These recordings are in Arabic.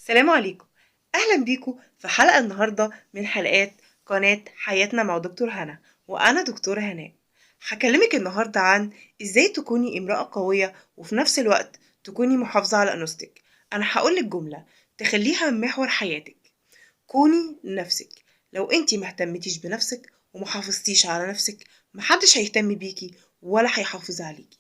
السلام عليكم. أهلا بيكم في حلقة النهاردة من حلقات قناة حياتنا مع دكتور هنا. وأنا دكتورة هناء. هكلمك النهاردة عن إزاي تكوني امرأة قوية وفي نفس الوقت تكوني محافظة على أنوثتك. أنا هقولك جملة تخليها محور حياتك: كوني نفسك. لو انتي مهتمتيش بنفسك ومحافظتيش على نفسك، محدش هيهتم بيكي ولا هيحافظ عليكي.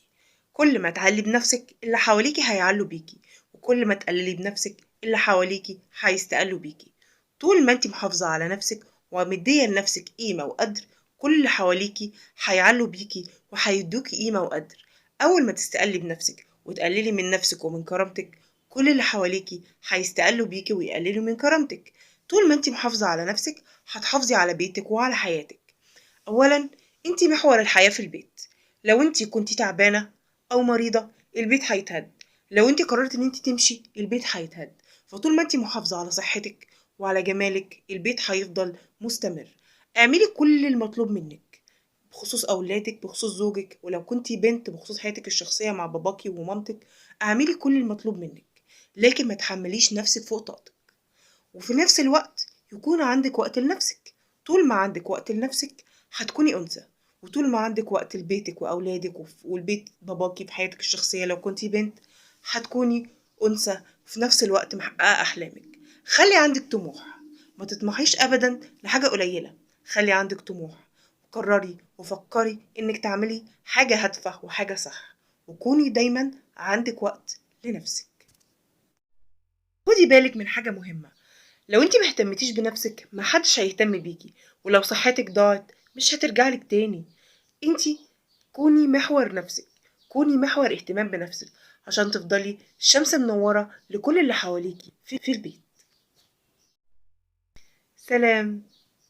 كل ما تعلي بنفسك اللي حواليكي هيعلوا بيكي، وكل ما تقللي بنفسك اللي حواليكي هيستقلوا بيكي. طول ما انتي محافظة على نفسك ومدية لنفسك قيمة وقدر، كل اللي حواليكي هيعلوا بيكي وهيدوكي قيمة وقدر. أول ما تستقلي بنفسك وتقللي من نفسك ومن كرامتك، كل اللي حواليكي هيستقلوا بيكي ويقللوا من كرامتك. طول ما انتي محافظة على نفسك هتحافظي على بيتك وعلى حياتك. أولا، انتي محور الحياة في البيت. لو انتي كنتي تعبانة أو مريضة، البيت هيتهد. لو انتي قررت ان انتي تمشي، البيت هيتهد. فطول ما انتي محافظة على صحتك وعلى جمالك، البيت هيفضل مستمر. اعملي كل المطلوب منك بخصوص أولادك، بخصوص زوجك، ولو كنتي بنت بخصوص حياتك الشخصية مع باباكي ومامتك. اعملي كل المطلوب منك، لكن ما تحمليش نفسك فوق طاقتك. وفي نفس الوقت يكون عندك وقت لنفسك. طول ما عندك وقت لنفسك هتكوني أنثى. وطول ما عندك وقت لبيتك وأولادك والبيت باباكي في حياتك الشخصية لو كنتي بنت، هتكوني أنثى في نفس الوقت محققة أحلامك. خلي عندك طموح، ما تطمحيش أبدا لحاجة قليلة. خلي عندك طموح، قرري وفكري إنك تعملي حاجة هادفة وحاجة صح. وكوني دايما عندك وقت لنفسك. خدي بالك من حاجة مهمة: لو انتي مهتمتيش بنفسك محدش هيهتم بيكي، ولو صحتك ضاعت مش هترجعلك تاني. انتي كوني محور نفسك، كوني محور اهتمام بنفسك، عشان تفضلي الشمس منورة لكل اللي حواليكي في البيت. سلام.